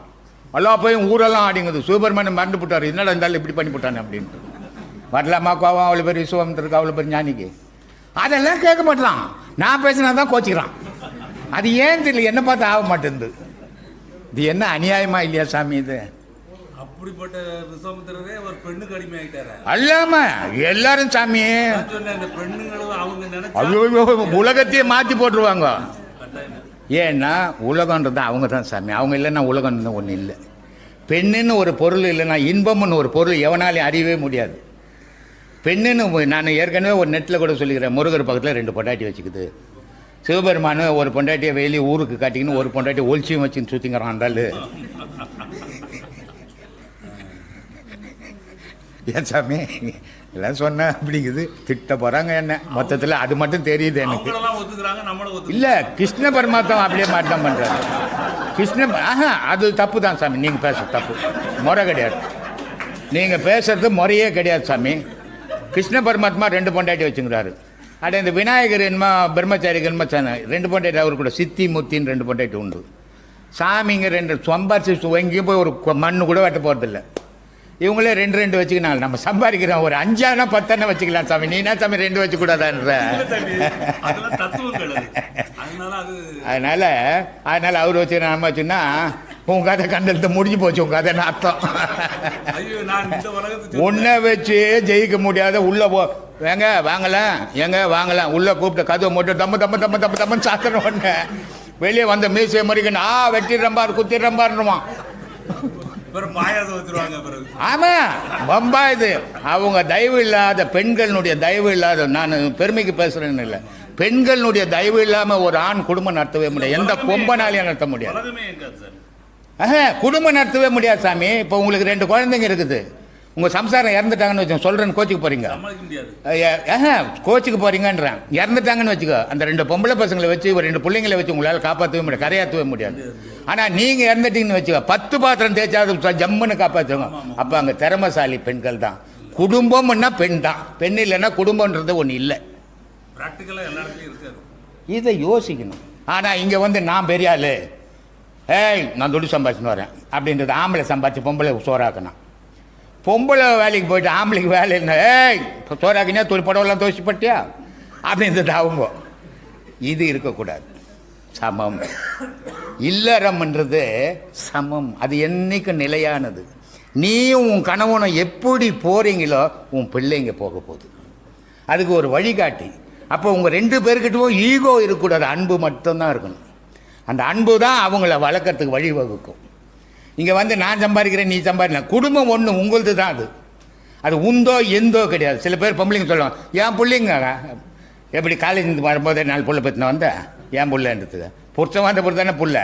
எல்லா பேயும் ஊரெல்லாம் ஆடிங்குது. சூப்பர்மேன் மறந்து போட்டார், என்னடா இருந்தாலும் இப்படி பண்ணி போட்டானே அப்படின்ட்டு. வரலாமா கோபம் அவ்வளோ பெரிய விசுவாமித்திருக்கு, அவ்வளோ பெரிய ஞானிக்கு? அதெல்லாம் கேட்க மாட்டான். நான் பேசினா தான் கோச்சிக்கிறான். அது ஏன் தெரியல, என்ன பார்த்து ஆக மாட்டேங்குது. இது என்ன அநியாயமா இல்லையா சாமி? இது அப்படிப்பட்ட விசுவாமித்திரரே ஒரு பெண்ணுக்கு அடிமை ஆயிட்டாரு. அல்லாம எல்லாரும் சாமி ஐயோ உலகத்தையே மாற்றி போட்டுருவாங்க. ஏன்னா உலகன்றது அவங்க தான் சாமி. அவங்க இல்லைன்னா உலகம்னு ஒன்று இல்லை. பெண்ணுன்னு ஒரு பொருள் இல்லைன்னா இன்பம்னு ஒரு பொருள் எவனாலையும் அறியவே முடியாது. பெண்ணுன்னு நான் ஏற்கனவே ஒரு நெட்டில் கூட சொல்லிக்கிறேன். முருகர் பக்கத்தில் 2 பொண்டாட்டி வச்சுக்குது. சிவபெருமானு ஒரு பொண்டாட்டியை வெளியே ஊருக்கு காட்டிக்கின்னு ஒரு பொண்டாட்டியை ஒழிச்சியும் வச்சுன்னு சுற்றிங்கிறான். இருந்தாலும் ஏன் சாமி எல்லாம் சொன்ன அப்படிங்குது, திட்ட போகிறாங்க என்ன. மொத்தத்தில் அது மட்டும் தெரியுது எனக்கு. இல்லை, கிருஷ்ண பரமாத்மா அப்படியே மாற்றம் பண்ணுறாரு. அது தப்பு தான் சாமி. நீங்கள் பேசுறது தப்பு, முறை கிடையாது. நீங்கள் பேசுறது முறையே கிடையாது சாமி. கிருஷ்ண பரமாத்மா 2 பொண்டாட்டி வச்சுங்கிறாரு. அட இந்த விநாயகர் என்னமா பிரம்மச்சாரிகள் 2 பொண்டாட்டி, அவர் கூட சித்தி முத்தின்னு 2 பொண்டாட்டி உண்டு. சாமிங்க 2 சம்பாரிச்சு எங்கேயும் போய் ஒரு மண்ணு கூட வெட்ட போகிறதில்ல. இவங்களே 2 வச்சுக்கினாங்க. நம்ம சம்பாதிக்கிறோம், ஒரு 5 10 வச்சுக்கலாம் சாமி. நீ என்ன சாமி 2 வச்சுக்கூடாதான்ற? அதனால அவர் வச்சு நம்ம வச்சுன்னா உன் கதை கண்டத்தை முடிஞ்சு போச்சு. உன் கதைன்னு அர்த்தம். உன்னை வச்சு ஜெயிக்க முடியாத. உள்ள போ ஏங்க வாங்கலாம் உள்ள கூப்பிட்ட கதவை மட்டும் தம்மன்னு சாத்திர உடனே வெளியே வந்த மீசை மறிக்கணும். வெட்டிடுறம்பார் குத்திடுறம்பாருவான். ஆமா பம்பா இது. அவங்க தயவு இல்லாத, பெண்களுடைய தயவு இல்லாத, நான் பெருமைக்கு பேசுறேன்னு இல்லை, பெண்களுடைய தயவு இல்லாம ஒரு ஆண் குடும்பம் நடத்தவே முடியாது. எந்த கொம்பனாலையும் நடத்த முடியாது. குடும்பம் நடத்தவே முடியாது சாமி. இப்போ உங்களுக்கு 2 குழந்தைங்க இருக்குது. உங்கள் சம்சாரம் இறந்துட்டாங்கன்னு வச்சு சொல்கிறேன்னு கோச்சிக்கு போகிறீங்க. கோச்சிக்கு போகிறீங்கன்றேன். இறந்துட்டாங்கன்னு வச்சுக்கோ, அந்த 2 பொம்பளை பசங்களை வச்சு ஒரு 2 பிள்ளைங்களை வச்சு உங்களால் காப்பாற்றவே முடியாது, கரையாற்றவே முடியாது. ஆனால் நீங்கள் இறந்துட்டீங்கன்னு வச்சுக்கோ, 10 பாத்திரம் தேய்ச்சாவது ஜம்முன்னு காப்பாற்றுவாங்க. அப்போ அங்கே திறமசாலி பெண்கள் தான். குடும்பம்னா பெண் தான். பெண் இல்லைன்னா குடும்பன்றது ஒன்று இல்லை. இதை யோசிக்கணும். ஆனால் இங்கே வந்து நான் பெரிய ஆள், நான் துடி சம்பாதிச்சுன்னு வரேன் அப்படின்றது. ஆம்பளை சம்பாதிச்சு பொம்பளை சோறாக்கணும். பொம்பளை வேலைக்கு போயிட்டு ஆம்பளைக்கு வேலை இல்லை, இப்போ சோறாக்கினா துணி படவெல்லாம் துவச்சி பட்டியா அப்படின்றது அவங்க. இது இருக்கக்கூடாது. சமம் இல்லறம்ன்றது சமம். அது என்னைக்கும் நிலையானது. நீயும் உன் கணவனை எப்படி போகிறீங்களோ உன் பிள்ளைங்க போக போகுது. அதுக்கு ஒரு வழிகாட்டி. அப்போ உங்கள் 2 பேருக்கிட்டும் ஈகோ இருக்கக்கூடாது. அன்பு மட்டும்தான் இருக்கணும். அந்த அன்பு தான் அவங்கள வளர்க்குறதுக்கு வழிவகுக்கும். இங்கே வந்து நான் சம்பாதிக்கிறேன் நீ சம்பாதிக்கலாம். குடும்பம் ஒன்று உங்களது தான். அது உந்தோ எந்தோ கிடையாது. சில பேர் பொம்பளைங்க சொல்லுவாங்க, என் பிள்ளைங்க எப்படி காலேஜ் வரும்போதே 4 புள்ள பற்றின வந்தேன், என் பிள்ளைன்றதுக்கு புருஷன் வந்த பொறுத்து தானே புள்ள.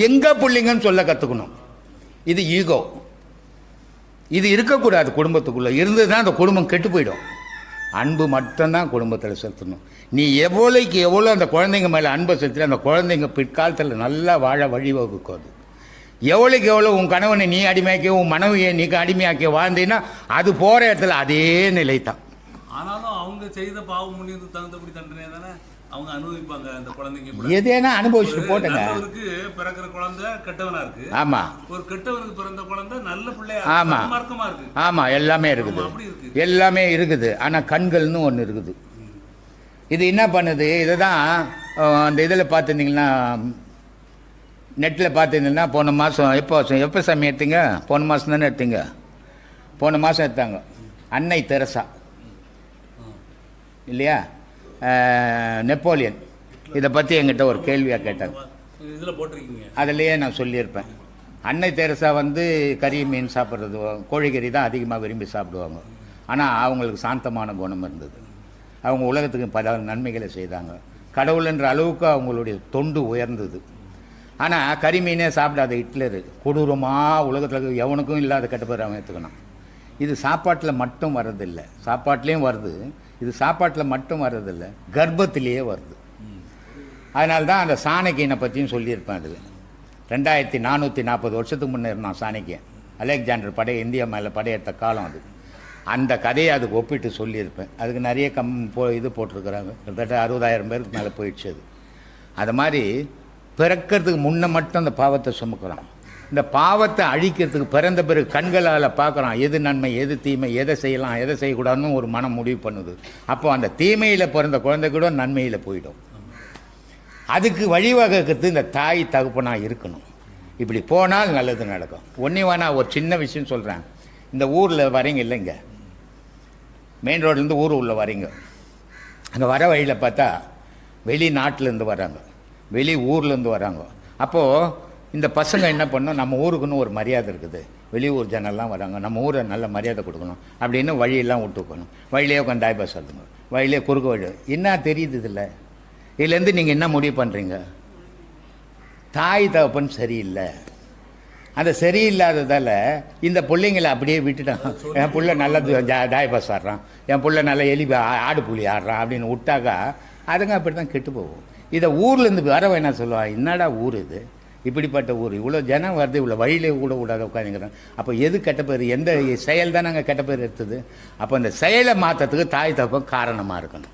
எங்கே பிள்ளைங்கன்னு சொல்ல கற்றுக்கணும். இது ஈகோ. இது இருக்கக்கூடாது. குடும்பத்துக்குள்ளே இருந்து தான் அந்த குடும்பம் கெட்டு போயிடும். அன்பு மட்டும்தான் குடும்பத்தில் செலுத்தணும். நீ எவ்வளோக்கு எவ்வளோ அந்த குழந்தைங்க மேலே அன்பை செலுத்தி அந்த குழந்தைங்க பிற்காலத்தில் நல்லா வாழ வழிவகுக்கும். அது எவ்வளோக்கு எவ்வளோ உன் கணவனை நீ அடிமையாக்கி உன் மனைவியை நீ அடிமையாக்கி வாழ்ந்தீங்கன்னா அது போகிற இடத்துல அதே நிலை தான். ஆனாலும் அவங்க செய்த பாவம் முன்னிருந்து தகுந்தபடி தண்டனை தானே அவங்க அனுபவிப்பாங்க. அந்த குழந்தைங்க எதேனா அனுபவிச்சுட்டு போட்டுங்க. பிறக்கிற குழந்தை கெட்டவனா இருக்கு. ஆமா. ஒரு கெட்டவனுக்கு பிறந்த குழந்தை நல்ல பிள்ளையா. ஆமா இருக்கு. ஆமா எல்லாமே இருக்குது. எல்லாமே இருக்குது. ஆனால் கண்கள்னு ஒன்று இருக்குது. இது என்ன பண்ணுது? இதை தான் அந்த இதில் பார்த்துருந்தீங்கன்னா, நெட்டில் பார்த்துருந்தீங்கன்னா, போன மாதம் எப்போ சாமி எடுத்தீங்க? போன மாதம் தானே எடுத்தீங்க? போன மாதம் எடுத்தாங்க. அன்னை தெரசா இல்லையா, நெப்போலியன். இதை பற்றி என்கிட்ட ஒரு கேள்வியாக கேட்டாங்க. அதிலேயே நான் சொல்லியிருப்பேன். அன்னை தெரசா வந்து கறி மீன் சாப்பிட்றது, கோழிக்கறி தான் அதிகமாக விரும்பி சாப்பிடுவாங்க. ஆனால் அவங்களுக்கு சாந்தமான குணம் இருந்தது. அவங்க உலகத்துக்கு பல நன்மைகளை செய்தாங்க. கடவுள்ன்ற அளவுக்கு அவங்களுடைய தொண்டு உயர்ந்தது. ஆனால் கறி மீனே சாப்பிடாத ஹிட்லரு கொடூரமாக உலகத்தில் எவனுக்கும் இல்லாத கெட்ட பேர் அவன் எடுத்துக்கணும். இது சாப்பாட்டில் மட்டும் வர்றதில்லை, சாப்பாட்லேயும் வருது. இது சாப்பாட்டில் மட்டும் வர்றதில்லை, கர்ப்பத்திலேயே வருது. அதனால தான் அந்த சாணக்கியனை பற்றியும் சொல்லியிருப்பேன். அதில் 2440 வருஷத்துக்கு முன்னே இருந்தான் சாணக்கியன். அலெக்சாண்டர் இந்தியா மேலே படையெடுத்த காலம் அது. அந்த கதையை அதுக்கு ஒப்பிட்டு சொல்லியிருப்பேன். அதுக்கு நிறைய இது போட்டிருக்கிறாங்க. கிட்டத்தட்ட 60,000 பேருக்கு மேலே போயிடுச்சு அது. அது மாதிரி பிறக்கிறதுக்கு முன்ன மட்டும் அந்த பாவத்தை சுமக்கிறான். இந்த பாவத்தை அழிக்கிறதுக்கு பிறந்த பிறகு கண்களால் பார்க்குறான், எது நன்மை எது தீமை, எதை செய்யலாம் எதை செய்யக்கூடாதுன்னு ஒரு மனம் முடிவு பண்ணுது. அப்போ அந்த தீமையில் பிறந்த குழந்தை கூட நன்மையில் போயிடும். அதுக்கு வழிவகுக்கிறது இந்த தாய் தகப்பனாக இருக்கணும். இப்படி போனால் நல்லது நடக்கும். ஒன்றே வேணா ஒரு சின்ன விஷயம் சொல்கிறேன். இந்த ஊரில் வரீங்க இல்லைங்க, மெயின் ரோட்லேருந்து ஊர் உள்ள வரீங்க, அங்கே வர வழியில் பார்த்தா வெளிநாட்டிலேருந்து வராங்க, வெளி ஊர்லேருந்து வராங்க. அப்போது இந்த பசங்க என்ன பண்ணோம், நம்ம ஊருக்குன்னு ஒரு மரியாதை இருக்குது, வெளியூர் ஜனெல்லாம் வராங்க, நம்ம ஊரை நல்ல மரியாதை கொடுக்கணும் அப்படின்னு வழியெல்லாம் விட்டுக்கணும். வழியிலே உட்காந்து டாய்பாஸ் சொல்லுங்க, வழியிலே குறுக்கு வழி என்ன தெரியுது இதில். இதுலேருந்து நீங்கள் என்ன முடிவு பண்ணுறீங்க? தாய் தகப்பன் சரியில்லை. அந்த சரியில்லாததால் இந்த பிள்ளைங்களை அப்படியே விட்டுட்டான். என் பிள்ளை நல்லா டாய்பாஸ் ஆடுறான், என் பிள்ளை நல்லா ஆடு புலி ஆடுறான் அப்படின்னு விட்டாக்கா அதுங்க அப்படி தான் கெட்டு போகும். இதை ஊர்லேருந்து வர வேணா சொல்லுவான், என்னடா ஊர் இது, இப்படிப்பட்ட ஊர், இவ்வளோ ஜனம் வருது, இவ்வளோ வழியிலே கூட கூடாத உட்காந்துங்கிறான். அப்போ எது கெட்ட பேர், எந்த செயல் தான் நாங்கள் கெட்ட பேர் எடுத்தது? அப்போ அந்த செயலை மாற்றத்துக்கு தாய் தகப்பன் காரணமாக இருக்கணும்.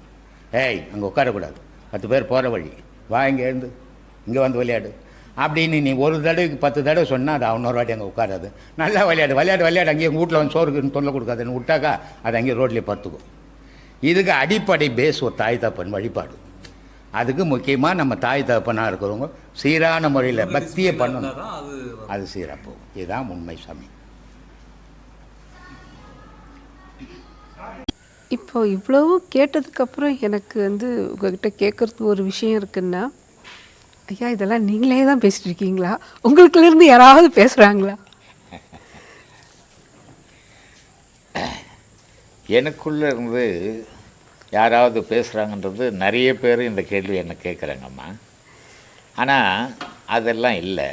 ஏய் அங்கே உட்காரக்கூடாது, 10 பேர் போகிற வழி, வா இங்கே எழுந்து இங்கே வந்து விளையாடு அப்படின்னு நீ ஒரு தடவைக்கு 10 தடவை சொன்னால் அது அவனொரு வாட்டி அங்கே உட்காராது. நல்லா விளையாடு அங்கேயே வீட்டில் வந்து சோறுக்குன்னு தொல்லை கொடுக்காதுன்னு விட்டாக்கா அது அங்கேயே ரோட்லேயே படுத்துக்கும். இதுக்கு அடிப்படை பேஸ் ஒரு தாய் தகப்பன் வழிபாடு. அதுக்கு முக்கியமாக நம்ம தாய் தகப்பனாக இருக்கிறவங்க சீரான முறையில் பக்தியை பண்ணணும், அது சீராக போகும். இதுதான் உண்மை சாமி. இப்போ இவ்வளவு கேட்டதுக்கப்புறம் எனக்கு உங்ககிட்ட கேட்குறது ஒரு விஷயம் இருக்குன்னா, ஐயா இதெல்லாம் நீங்களே தான் பேசிட்டு இருக்கீங்களா, உங்களுக்குலேருந்து யாராவது பேசுகிறாங்களா? எனக்குள்ளே இருந்து யாராவது பேசுகிறாங்கன்றது நிறைய பேர் இந்த கேள்வி என்ன கேட்குறாங்கம்மா. ஆனால் அதெல்லாம் இல்லை.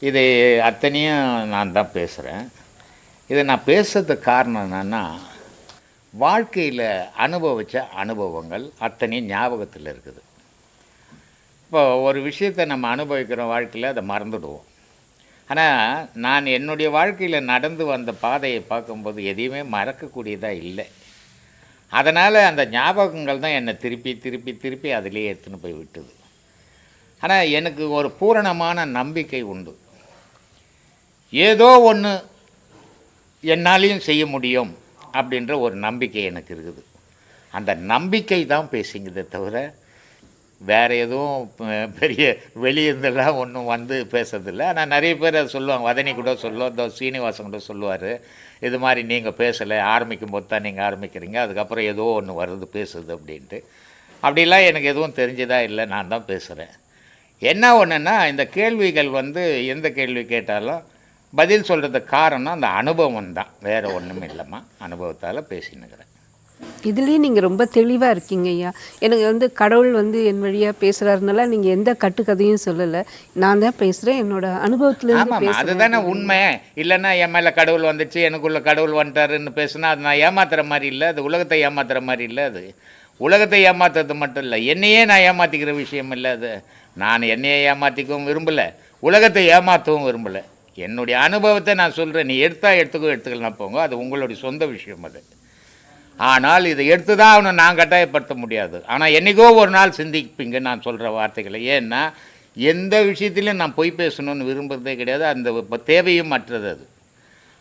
இது அத்தனையும் நான் தான் பேசுகிறேன். இதை நான் பேசுறதுக்கு காரணம் என்னென்னா, வாழ்க்கையில் அனுபவித்த அனுபவங்கள் அத்தனையும் ஞாபகத்தில் இருக்குது. இப்போ ஒரு விஷயத்தை நம்ம அனுபவிக்கிறோம் வாழ்க்கையில், அதை மறந்துடுவோம். ஆனால் நான் என்னுடைய வாழ்க்கையில் நடந்து வந்த பாதையை பார்க்கும்போது எதையுமே மறக்கக்கூடியதாக இல்லை. அதனால் அந்த ஞாபகங்கள் தான் என்னை திருப்பி திருப்பி திருப்பி அதிலே எடுத்துன்னு போய் விட்டுது. ஆனால் எனக்கு ஒரு பூரணமான நம்பிக்கை உண்டு. ஏதோ ஒன்று என்னாலையும் செய்ய முடியும் அப்படின்ற ஒரு நம்பிக்கை எனக்கு இருக்குது. அந்த நம்பிக்கை தான் பேசுங்கிறதே தவிர வேறு எதுவும் பெரிய வெளியிருந்தெல்லாம் ஒன்றும் வந்து பேசுறதில்லை. ஆனால் நிறைய பேர் அதை சொல்லுவாங்க, வதனி கூட சொல்லுவோம், இந்த சீனிவாசன் கூட சொல்லுவார், இது மாதிரி நீங்கள் பேசலை, ஆரம்பிக்கும் போது தான் நீங்கள் ஆரம்பிக்கிறீங்க, அதுக்கப்புறம் ஏதோ ஒன்று வருது பேசுது அப்படின்ட்டு. அப்படிலாம் எனக்கு எதுவும் தெரிஞ்சதா இல்லை, நான் தான் பேசுகிறேன். என்ன ஒன்றுன்னா, இந்த கேள்விகள் எந்த கேள்வி கேட்டாலும் பதில் சொல்கிறதுக்கு காரணம் அந்த அனுபவம் தான், வேறு ஒன்றும் இல்லைம்மா. அனுபவத்தால் பேசினுக்கிறேன். இதுலேயும் நீங்கள் ரொம்ப தெளிவாக இருக்கீங்க ஐயா. எனக்கு கடவுள் என் வழியாக பேசுகிறாருனால நீங்கள் எந்த கட்டுக்கதையும் சொல்லலை, நான் தான் பேசுகிறேன், என்னோட அனுபவத்தில். ஆமாம், அதுதானே உண்மை. இல்லைன்னா என் மேலே கடவுள் வந்துச்சு, எனக்குள்ளே கடவுள் வந்துட்டாருன்னு பேசுனா அது நான் ஏமாத்துகிற மாதிரி இல்லை, அது உலகத்தை ஏமாத்துகிற மாதிரி இல்லை. அது உலகத்தை ஏமாத்துறது மட்டும் இல்லை, என்னையே நான் ஏமாற்றிக்கிற விஷயம் இல்லை. அது நான் என்னையே ஏமாற்றிக்கவும் விரும்பலை, உலகத்தை ஏமாற்றவும் விரும்பலை. என்னுடைய அனுபவத்தை நான் சொல்கிறேன். நீ எடுத்துக்கலாம் போங்க, அது உங்களுடைய சொந்த விஷயம் அது. ஆனால் இதை எடுத்து தான் அவனை நான் கட்டாயப்படுத்த முடியாது. ஆனால் என்றைக்கோ ஒரு நாள் சிந்திப்பீங்க நான் சொல்கிற வார்த்தைகளை. ஏன்னா எந்த விஷயத்திலையும் நான் பொய் பேசணும்னு விரும்புகிறதே கிடையாது, அந்த தேவையும் மற்றது. அது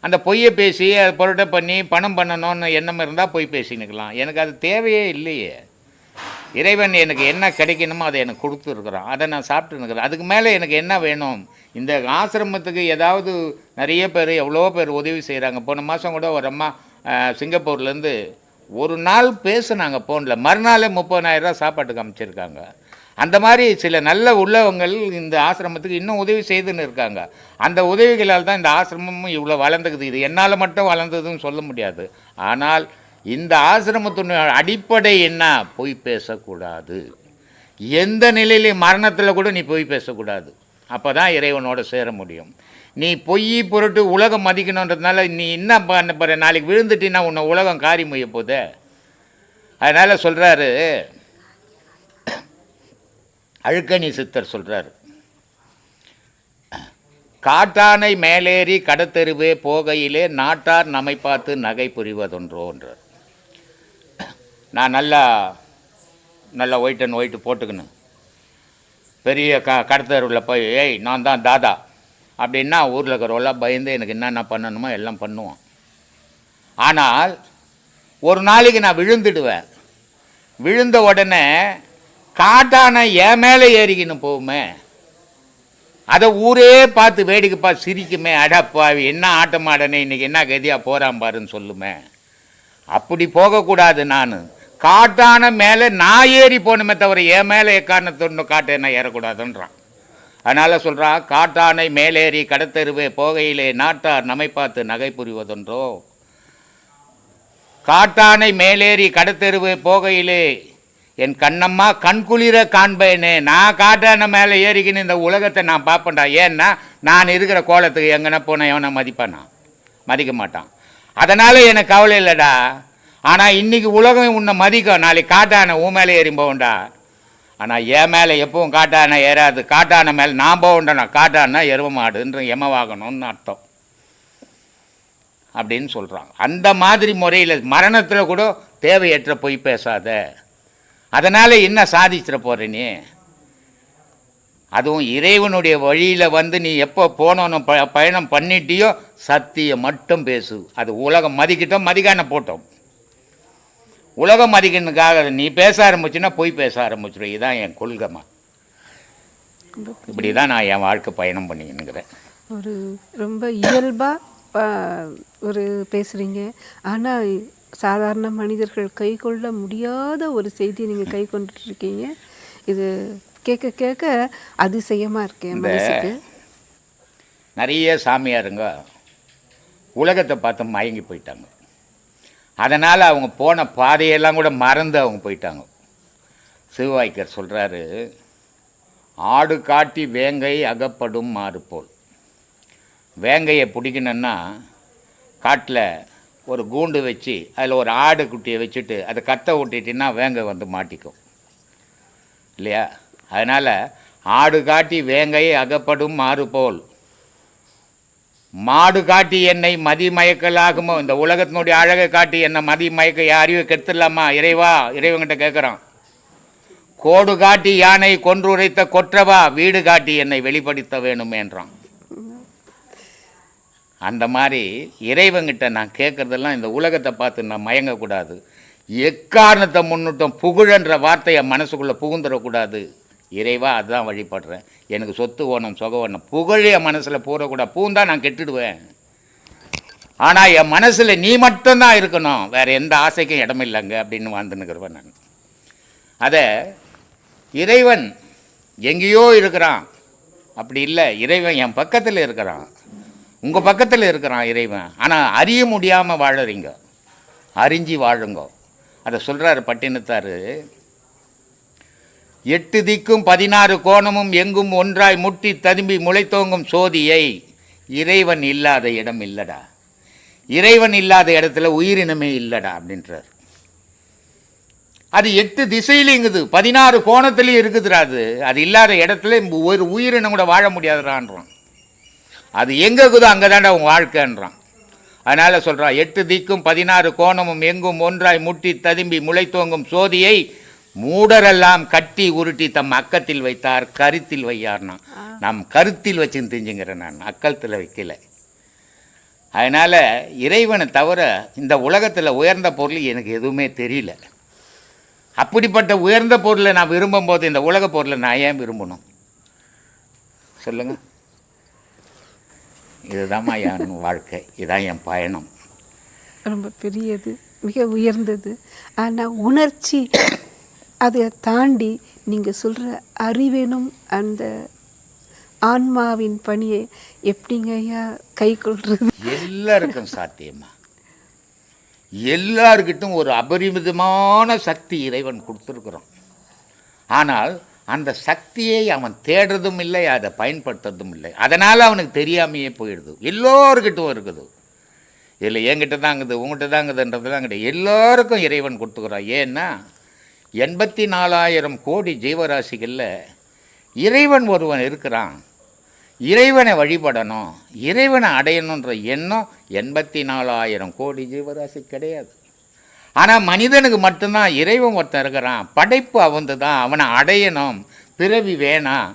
அந்த பொய்யை பேசி அதை பொருட்டை பண்ணி பணம் பண்ணணும்னு எண்ணம் இருந்தால் பொய் பேசினுக்கலாம். எனக்கு அது தேவையே இல்லையே. இறைவன் எனக்கு என்ன கிடைக்கணுமோ அதை எனக்கு கொடுத்துருக்குறான், அதை நான் சாப்பிட்டுன்னுக்கிறேன். அதுக்கு மேலே எனக்கு என்ன வேணும்? இந்த ஆசிரமத்துக்கு ஏதாவது நிறைய பேர் எவ்வளோ பேர் உதவி செய்கிறாங்க. போன மாதம் கூட ஒரு அம்மா சிங்கப்பூர்லேருந்து ஒரு நாள் பேசுனாங்க ஃபோனில், மறுநாளே 30,000 ரூபா சாப்பாட்டுக்கு அமைச்சிருக்காங்க. அந்த மாதிரி சில நல்ல உள்ளவங்கள் இந்த ஆசிரமத்துக்கு இன்னும் உதவி செய்துன்னு இருக்காங்க. அந்த உதவிகளால் தான் இந்த ஆசிரமமும் இவ்வளோ வளர்ந்துக்குது. இது என்னால் மட்டும் வளர்ந்ததுன்னு சொல்ல முடியாது. ஆனால் இந்த ஆசிரமத்தினுடைய அடிப்படை என்ன? பொய் பேசக்கூடாது. எந்த நிலையிலையும் மரணத்தில் கூட நீ பொய் பேசக்கூடாது. அப்போ தான் இறைவனோட சேர முடியும். நீ பொய் பொருட்டு உலகம் மதிக்கணுன்றதுனால நீ என்ன பண்ண போகிற? நாளைக்கு விழுந்துட்டின்னா உன்னை உலகம் காரி முய்ய போதே. அதனால் சொல்கிறாரு அழுக்கணி சித்தர் சொல்கிறார், காட்டானை மேலேறி கடத்தெருவே போகையிலே நாட்டார் நம்மை பார்த்து நகை புரிவதொன்றோன்றார். நான் நல்லா ஒயிட் அண்ட் ஒயிட்டு போட்டுக்கணும், பெரிய கடத்தெருவில் போய் ஏய் நான் தான் தாதா அப்படின்னா ஊரில் இருக்கிறவெல்லாம் பயந்து எனக்கு என்னென்ன பண்ணணுமோ எல்லாம் பண்ணுவோம். ஆனால் ஒரு நாளைக்கு நான் விழுந்துடுவேன். விழுந்த உடனே காட்டானை என் மேலே ஏறிக்கின்னு போகுமே, அதை ஊரே பார்த்து வேடிக்கை பார்த்து சிரிக்குமே, அடப்பாவி என்ன ஆட்டம் ஆடனே இன்றைக்கி என்ன கதியாக போகிறான் பாருன்னு சொல்லுமே. அப்படி போகக்கூடாது. நான் காட்டான மேலே நான் ஏறி போகணுமே தவிர என் மேலே எக்காரணத்தொன்று காட்டேன்னா ஏறக்கூடாதுன்றான். அதனால் சொல்கிறான், காட்டானை மேலேறி கடத்தெருவே போகையிலே நாட்டார் நம்மை பார்த்து நகை புரிவதொன்றோ. காட்டானை மேலேறி கடத்தெருவே போகையிலே என் கண்ணம்மா கண்குளிர காண்பேனே. நான் காட்டான மேலே ஏறிக்கின்னு இந்த உலகத்தை நான் பார்ப்பேன்டா. ஏன்னா நான் இருக்கிற கோலத்துக்கு எங்கன்னா போன எவனை மதிப்பானா? மதிக்க மாட்டான். அதனால் எனக்கு கவலை இல்லைடா. ஆனால் இன்றைக்கி உலகம் உன்னை மதிக்கும், நாளைக்கு காட்டான உன் மேலே ஏறி போவேன்டா. ஆனால் என் மேலே எப்பவும் காட்டான ஏறாது. காட்டான மேலே நான் போவேன்டா. காட்டானா எருவ மாடுன்ற எமவாகணும்னு அர்த்தம் அப்படின்னு சொல்கிறான். அந்த மாதிரி முறையில் மரணத்தில் கூட தேவையற்ற பொய் பேசாத. அதனால் என்ன சாதிச்சிட போகிற நீ? அதுவும் இறைவனுடைய வழியில் வந்து நீ எப்போ போனோன்னு பயணம் பண்ணிட்டியோ சத்தியம் மட்டும் பேசு. அது உலகம் மதிக்கிட்டோம் மதிக்கான போட்டோம். உலகம் மதிக்கணுக்காக நீ பேச ஆரம்பிச்சுன்னா பொய் பேச ஆரம்பிச்சிடும். இதுதான் என் கொள்கைமா. இப்படி தான் நான் என் வாழ்க்கை பயணம் பண்ணிக்கினுங்கிறேன். ஒரு ரொம்ப இயல்பாக ஒரு பேசுகிறீங்க. ஆனால் சாதாரண மனிதர்கள் கை கொள்ள முடியாத ஒரு செய்தியை நீங்கள் கை கொண்டுட்ருக்கீங்க. இது கேட்க கேட்க அதிசயமாக இருக்கேன் மனசுக்கு. நிறைய சாமியாருங்க உலகத்தை பார்த்து மயங்கி போயிட்டாங்க. அதனால் அவங்க போன பாதையெல்லாம் கூட மறந்து அவங்க போயிட்டாங்க. சிவவாய்க்கர் சொல்கிறாரு, ஆடு காட்டி வேங்கை அகப்படும் மாறு போல். வேங்கையை பிடிக்கணுன்னா காட்டில் ஒரு கூண்டு வச்சு அதில் ஒரு ஆடு குட்டியை வச்சுட்டு அதை கத்த விட்டுட்டின்னா வேங்கை வந்து மாட்டிக்கும் இல்லையா? அதனால் ஆடு காட்டி வேங்கை அகப்படும் மாறு போல் மாடு காட்டி என்னை மதி மயக்கலாகுமோ. இந்த உலகத்தினுடைய அழகை காட்டி என்னை மதி மயக்க அறிவை கெடுத்துடலாமா இறைவா? இறைவங்கிட்ட கேட்குறான். கோடு காட்டி யானை கொன்றுரைத்த கொற்றவா வீடு காட்டி என்னை வெளிப்படுத்த வேணுமேன்றான். அந்த மாதிரி இறைவங்கிட்ட நான் கேட்குறதெல்லாம் இந்த உலகத்தை பார்த்து நான் மயங்கக்கூடாது. எக்காரணத்தை முன்னிட்டும் புகழன்ற வார்த்தையை மனசுக்குள்ளே புகுந்துடக்கூடாது. இறைவா அதுதான் வழிபடுறேன். எனக்கு சொத்து ஓணும் சொக ஓணும் புகழ் என் மனசில் பூரக்கூடாது. பூந்தான் நான் கெட்டுடுவேன். ஆனால் என் மனசில் நீ மட்டும்தான் இருக்கணும், வேறு எந்த ஆசைக்கும் இடமில்லைங்க அப்படின்னு வாழ்ந்துன்னுக்கிறவன் நான். அதை இறைவன் எங்கேயோ இருக்கிறான் அப்படி இல்லை, இறைவன் என் பக்கத்தில் இருக்கிறான், உங்கள் பக்கத்தில் இருக்கிறான் இறைவன். ஆனால் அறிய முடியாமல் வாழறீங்க, அறிஞ்சி வாழுங்க. அதை சொல்கிறாரு பட்டினத்தார். 8 திக்கும் 16 கோணமும் எங்கும் ஒன்றாய் முட்டி ததும்பி முளைத்தோங்கும் சோதியை இறைவன் இல்லாத இடம் இல்லைடா. இறைவன் இல்லாத இடத்துல உயிரினமே இல்லைடா அப்படின்றார். அது 8 திசையிலேங்குது, 16 கோணத்துலேயும் இருக்குதுடா. அது இல்லாத இடத்துல ஒரு உயிரினம் கூட வாழ முடியாதுடான்றான். அது எங்கே இருக்குதோ அங்கே தாண்டா உன் வாழ்க்கைன்றான். அதனால் சொல்கிறான், 8 திக்கும் 16 கோணமும் எங்கும் ஒன்றாய் முட்டி ததும்பி முளைத்தோங்கும் சோதியை மூடரெல்லாம் கட்டி உருட்டி தம் அக்கத்தில் வைத்தார் கருத்தில் வையார்னா. நம் கருத்தில் வச்சுன்னு தெரிஞ்சுங்கிறேன், நான் அக்கத்தில் வைக்கல. அதனால் இறைவனை தவிர இந்த உலகத்தில் உயர்ந்த பொருள் எனக்கு எதுவுமே தெரியல. அப்படிப்பட்ட உயர்ந்த பொருளை நான் விரும்பும் போது இந்த உலக பொருளை நான் ஏன் விரும்பணும் சொல்லுங்கள்? இதுதான்மா என் வாழ்க்கை, இதுதான் என் பயணம். ரொம்ப பெரியது, மிக உயர்ந்தது. ஆனால் உணர்ச்சி அதை தாண்டி நீங்கள் சொல்கிற அறிவேனும் அந்த ஆன்மாவின் பணியை எப்படிங்க ஐயா கை கொள்வது? எல்லாருக்கும் சாத்தியமா? எல்லாருக்கிட்டும் ஒரு அபரிமிதமான சக்தி இறைவன் கொடுத்துருக்குறான். ஆனால் அந்த சக்தியை அவன் தேடுறதும் இல்லை, அதை பயன்படுத்துறதும் இல்லை. அதனால் அவனுக்கு தெரியாமையே போயிடுது. எல்லோருக்கிட்டும் இருக்குது. இதில் என்கிட்ட தாங்குது உங்கள்கிட்ட தாங்குதுன்றதுலாம் கிடையாது. எல்லோருக்கும் இறைவன் கொடுத்துக்கிறான். ஏன்னா 84,000 கோடி ஜீவராசிகளில் இறைவன் ஒருவன் இருக்கிறான். இறைவனை வழிபடணும், இறைவனை அடையணுன்ற எண்ணம் 84,000 கோடி ஜீவராசி கிடையாது. ஆனால் மனிதனுக்கு மட்டும்தான் இறைவன் ஒருத்தன் இருக்கிறான், படைப்பு அவந்து தான், அவனை அடையணும், பிறவி வேணாம்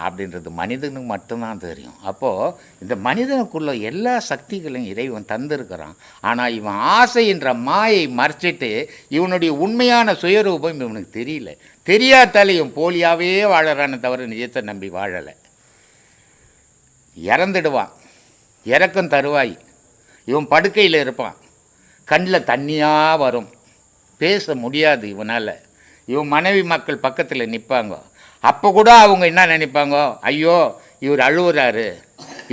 அப்படின்றது மனிதனுக்கு மட்டும்தான் தெரியும். அப்போது இந்த மனிதனுக்குள்ள எல்லா சக்திகளையும் இறைவன் தந்திருக்கிறான். ஆனால் இவன் ஆசைன்ற மாயை மறைச்சிட்டு இவனுடைய உண்மையான சுயரூபம் இவனுக்கு தெரியல. தெரியாதால இவன் போலியாகவே வாழறான்னு தவிர நிஜத்தை நம்பி வாழலை. இறந்துடுவான், இறக்கும் தருவாய், இவன் படுக்கையில் இருப்பான், கண்ணில் தண்ணியாக வரும், பேச முடியாது இவனால். இவன் மனைவி மக்கள் பக்கத்தில் நிற்பாங்க. அப்போ கூட அவங்க என்ன நினைப்பாங்க, ஐயோ இவர் அழுவுறாரு,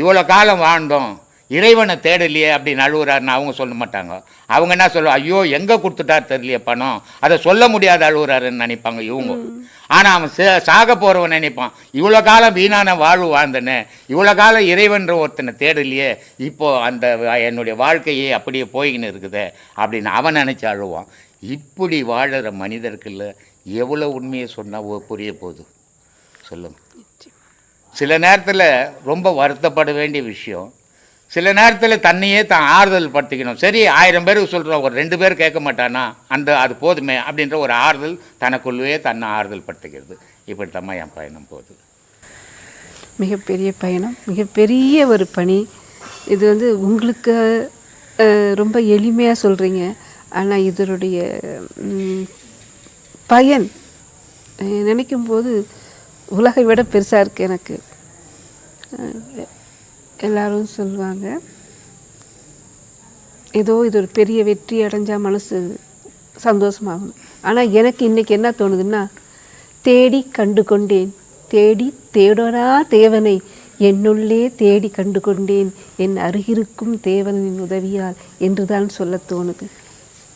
இவ்வளோ காலம் வாழ்ந்தோம், இறைவனை தேடலையே அப்படின்னு அழுவுறாருன்னு அவங்க சொல்ல மாட்டாங்க. அவங்க என்ன சொல்லுவாங்க, ஐயோ எங்கே கொடுத்துட்டார் தெரியலையே பணம், அதை சொல்ல முடியாத அழுவுறாருன்னு நினைப்பாங்க இவங்க. ஆனால் அவன் சாக போகிறவன் நினைப்பான், இவ்வளோ காலம் வீணான வாழ்வு வாழ்ந்தனே, இவ்வளோ காலம் இறைவன்ற ஒருத்தனை தேடலையே, இப்போது அந்த என்னுடைய வாழ்க்கையே அப்படியே போய்கின்னு இருக்குதே அப்படின்னு அவன் நினச்சி அழுவான். இப்படி வாழற மனிதர்களில் எவ்வளோ உண்மையை சொன்னால் புரிய போகுது சொல்லுங்க. சில நேரத்தில் ரொம்ப வருத்தப்பட வேண்டிய விஷயம், சில நேரத்தில் தன்னையே தான் ஆறுதல் படுத்திக்கணும். சரி 1000 பேருக்கு சொல்கிறோம், ஒரு 2 பேர் கேட்க மாட்டானா, அது போதுமே அப்படின்ற ஒரு ஆறுதல் தனக்குள்ளவே தன்னை ஆறுதல் படுத்திக்கிறது. இப்படி தான் என் பயணம் போகுது. மிகப்பெரிய பயணம், மிகப்பெரிய ஒரு பணி இது. உங்களுக்கு ரொம்ப எளிமையாக சொல்கிறீங்க, ஆனால் இதனுடைய பயன் நினைக்கும்போது உலகை விட பெருசாக இருக்குது எனக்கு. எல்லாரும் சொல்லுவாங்க ஏதோ இது ஒரு பெரிய வெற்றி அடைஞ்சால் மனசு சந்தோஷமாகும். ஆனால் எனக்கு இன்றைக்கி என்ன தோணுதுன்னா, தேடி கண்டு கொண்டேன், தேடி தேடனா தேவனை என்னுள்ளே தேடி கண்டு கொண்டேன், என் அருகிருக்கும் தேவனின் உதவியால் என்று தான் சொல்ல தோணுது.